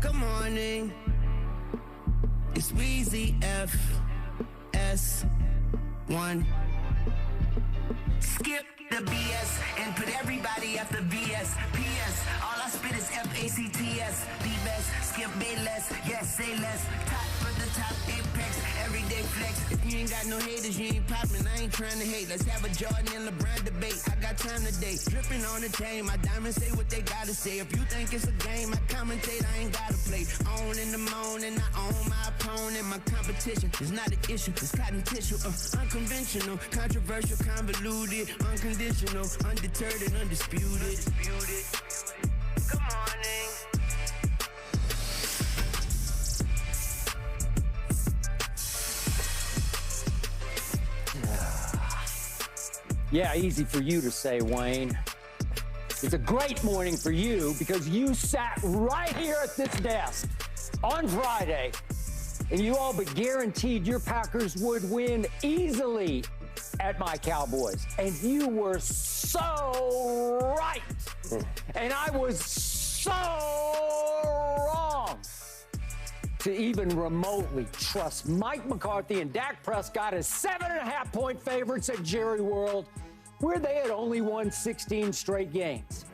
Good morning. It's Weezy FS1. Skip the BS and put everybody after BS. PS, all I spit is FACTS. The best, skip Bayless, yes, say less. Top of the top, apex, everyday flex. If you ain't got no haters, you ain't poppin', I ain't trying to hate. Let's have a Jordan and LeBron debate. I got time today, dripping on the chain. My diamonds say what they gotta say. If you think it's a game, I commentate, I ain't gotta play. On in the morning, I own my opponent. My competition is not an issue, it's cotton tissue. Unconventional, controversial, convoluted, unconditional, undeterred and undisputed. Good morning. Yeah, easy for you to say, Wayne. It's a great morning for you because you sat right here at this desk on Friday and you all but guaranteed your Packers would win easily at my Cowboys. And you were so right. And I was so wrong to even remotely trust Mike McCarthy and Dak Prescott as 7.5-point favorites at Jerry World, where they had only won 16 straight games.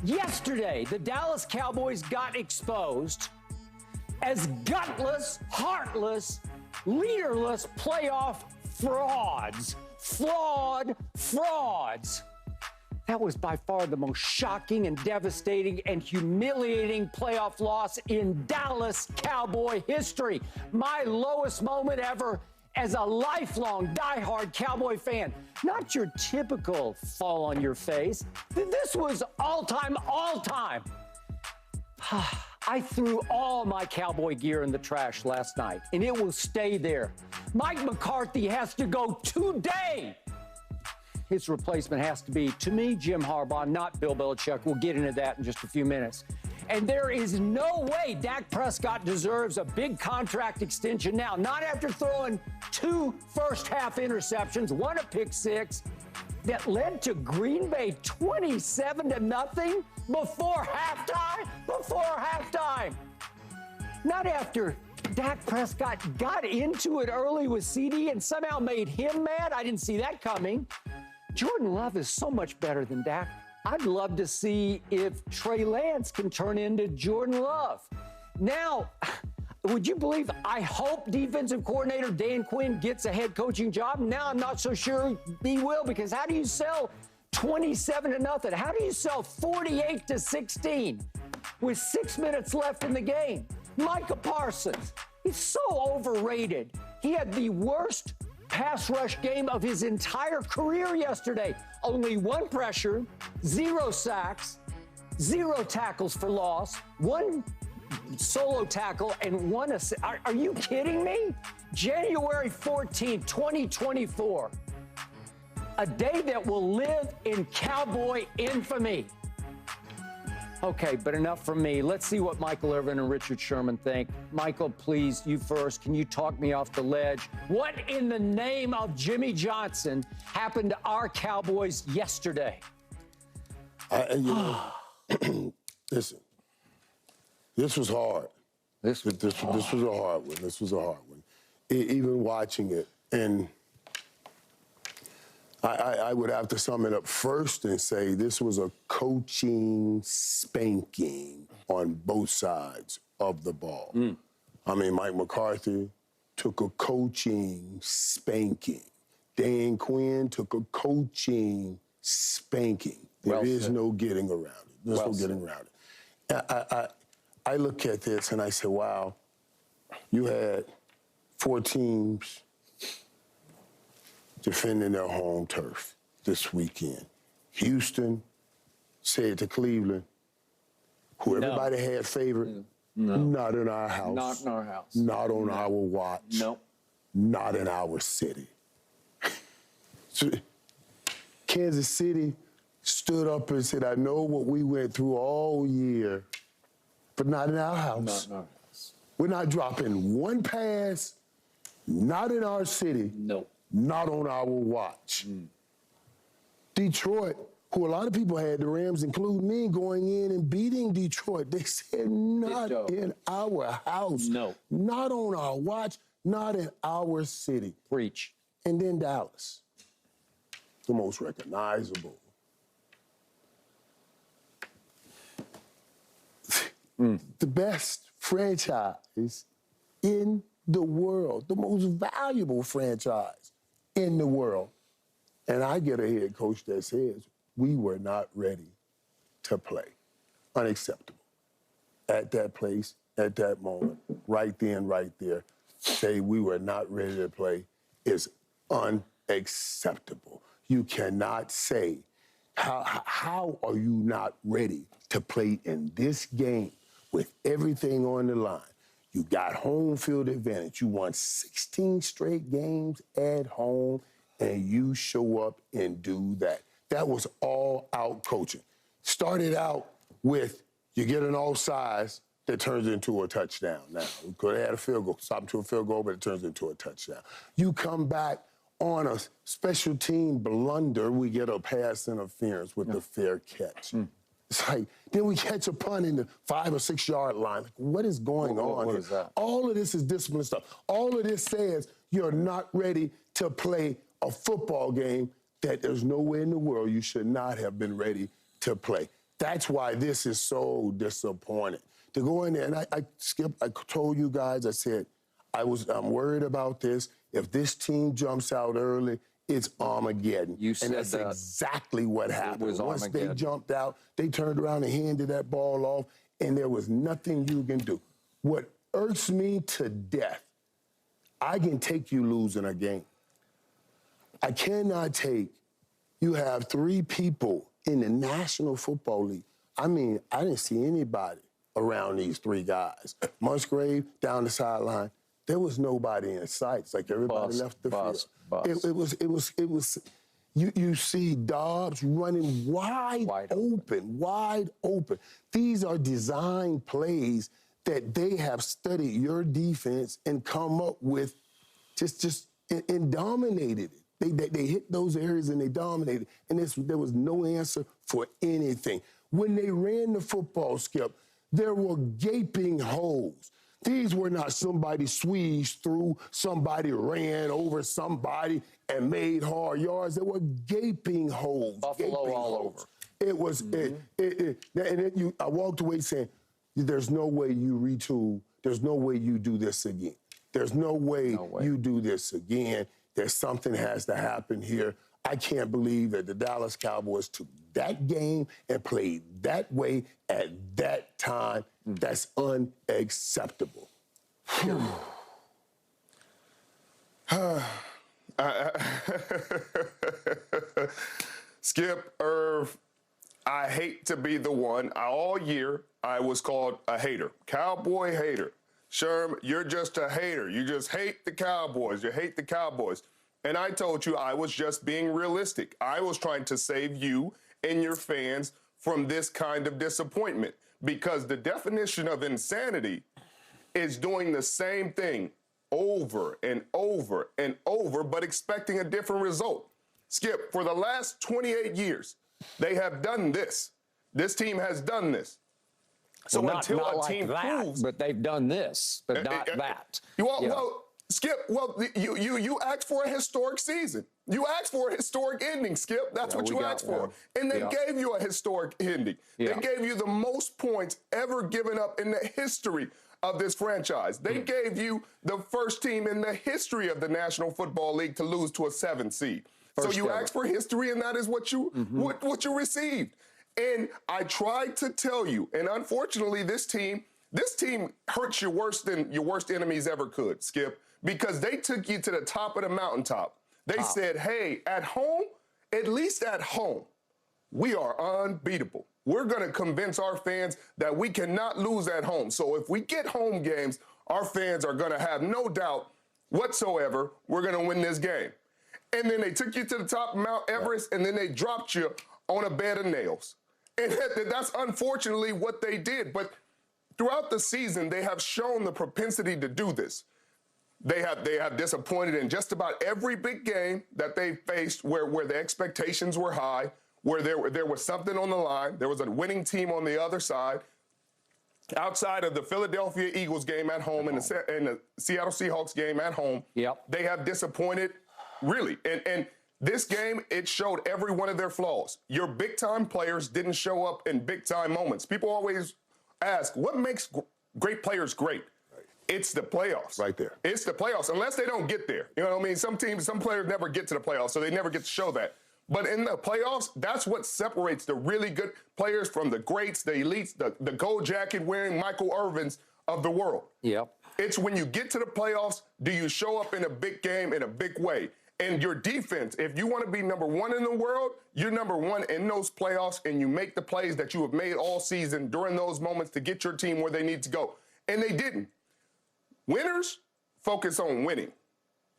Yesterday, the Dallas Cowboys got exposed as gutless, heartless, leaderless playoff frauds. Frauds. That was by far the most shocking and devastating and humiliating playoff loss in Dallas Cowboy history. My lowest moment ever as a lifelong diehard Cowboy fan. Not your typical fall on your face. This was all time. I threw all my Cowboy gear in the trash last night, and it will stay there. Mike McCarthy has to go today. His replacement has to be, to me, Jim Harbaugh, not Bill Belichick. We'll get into that in just a few minutes. And there is no way Dak Prescott deserves a big contract extension now. Not after throwing 2 first-half interceptions, 1 a pick six, that led to Green Bay 27-0 before halftime. Not after Dak Prescott got into it early with CD and somehow made him mad. I didn't see that coming. Jordan Love is so much better than Dak. I'd love to see if Trey Lance can turn into Jordan Love. Now, would you believe, I hope defensive coordinator Dan Quinn gets a head coaching job. Now I'm not so sure he will, because how do you sell 27-0? How do you sell 48-16 with 6 minutes left in the game? Micah Parsons, he's so overrated. He had the worst pass rush game of his entire career yesterday. Only 1 pressure, 0 sacks, 0 tackles for loss, 1 solo tackle, and 1 assist. Are you kidding me? January 14th, 2024. A day that will live in Cowboy infamy. Okay, but enough from me. Let's see what Michael Irvin and Richard Sherman think. Michael, please, you first. Can you talk me off the ledge? What in the name of Jimmy Johnson happened to our Cowboys yesterday? Listen, this was hard. This was a hard one. Even watching it, and I would have to sum it up first and say this was a coaching spanking on both sides of the ball. I mean, Mike McCarthy took a coaching spanking. Dan Quinn took a coaching spanking. There is no getting around it. There's no getting around it. I look at this and I say, wow, you had 4 teams defending their home turf this weekend. Houston said to Cleveland, who everybody had favored, not in our house. Not in our house. Not on our watch. Nope. Not in our city. So, Kansas City stood up and said, I know what we went through all year, but not in our house. Not in our house. We're not dropping 1 pass, not in our city. Nope. Not on our watch. Detroit who a lot of people had the Rams, including me, going in and beating Detroit. They said, not in our house. No. Not on our watch. Not in our city. Preach. And then Dallas, the most recognizable. The best franchise in the world, the most valuable franchise in the world. And I get a head coach that says, we were not ready to play. Unacceptable. At that place, at that moment, right then, right there, say we were not ready to play is unacceptable. You cannot say, how are you not ready to play in this game with everything on the line? You got home field advantage. You won 16 straight games at home, and you show up and do that. That was all out coaching. Started out with you get an offsides that turns into a touchdown. Now, we could have had a field goal, stop to a field goal, but it turns into a touchdown. You come back on a special team blunder, we get a pass interference with the fair catch. It's like, then we catch a punt in the 5 or 6 yard line. Like, what is going on what here? is that? All of this is discipline stuff. All of this says you're not ready to play a football game that there's no way in the world you should not have been ready to play. That's why this is so disappointing. To go in there, and Skip, I told you guys, I said, I'm worried about this. If this team jumps out early, it's Armageddon. You said and that's that exactly what happened. was Once Armageddon. they jumped out, they turned around and handed that ball off, and there was nothing you can do. What irks me to death, I can take you losing a game. I cannot take, you have 3 people in the National Football League. I mean, I didn't see anybody around these 3 guys. Musgrave down the sideline. There was nobody in sight. It's like everybody left the field. It was. You see Dobbs running wide open. These are design plays that they have studied your defense and come up with, and dominated it. They hit those areas and they dominated, and there was no answer for anything. When they ran the football, Skip, there were gaping holes. These were not somebody squeezed through, somebody ran over somebody and made hard yards. There were gaping holes. Buffalo all over. It was, I walked away saying, there's no way you retool. There's no way you do this again. There's no way you do this again. There's something has to happen here. I can't believe that the Dallas Cowboys took that game and played that way at that time. That's unacceptable. Skip, Irv, I hate to be the one. All year, I was called a hater. Cowboy hater. Sherm, you're just a hater. You just hate the Cowboys. You hate the Cowboys. And I told you I was just being realistic. I was trying to save you and your fans from this kind of disappointment, because the definition of insanity is doing the same thing over and over and over, but expecting a different result. Skip, for the last 28 years, they have done this. This team has done this. So well, until not a like team that, proves, but they've done this, but not that. Well, Skip, you asked for a historic season. You asked for a historic ending, Skip. That's what you asked for. And they gave you a historic ending. They gave you the most points ever given up in the history of this franchise. They gave you the first team in the history of the National Football League to lose to a 7th seed. So you asked for history, and that is what you what you received. And I tried to tell you, and unfortunately, this team hurts you worse than your worst enemies ever could, Skip, because they took you to the top of the mountaintop. They said, hey, at home, at least at home, we are unbeatable. We're going to convince our fans that we cannot lose at home. So if we get home games, our fans are going to have no doubt whatsoever we're going to win this game. And then they took you to the top of Mount Everest, and then they dropped you on a bed of nails. And that's unfortunately what they did. But throughout the season, they have shown the propensity to do this. They have disappointed in just about every big game that they faced where the expectations were high, where there was something on the line. There was a winning team on the other side. Outside of the Philadelphia Eagles game at home and the Seattle Seahawks game at home, they have disappointed, really. And this game, it showed every one of their flaws. Your big-time players didn't show up in big-time moments. People always ask, what makes great players great? It's the playoffs. Right there. It's the playoffs, unless they don't get there. You know what I mean? Some teams, some players never get to the playoffs, so they never get to show that. But in the playoffs, that's what separates the really good players from the greats, the elites, the gold jacket wearing Michael Irvins of the world. It's when you get to the playoffs, do you show up in a big game in a big way? And your defense, if you want to be number one in the world, you're number one in those playoffs, and you make the plays that you have made all season during those moments to get your team where they need to go. And they didn't. Winners focus on winning.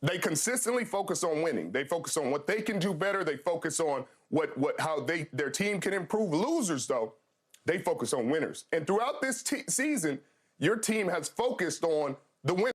They consistently focus on winning. They focus on what they can do better. They focus on how their team can improve. Losers, though, they focus on winners. And throughout this season, your team has focused on the win.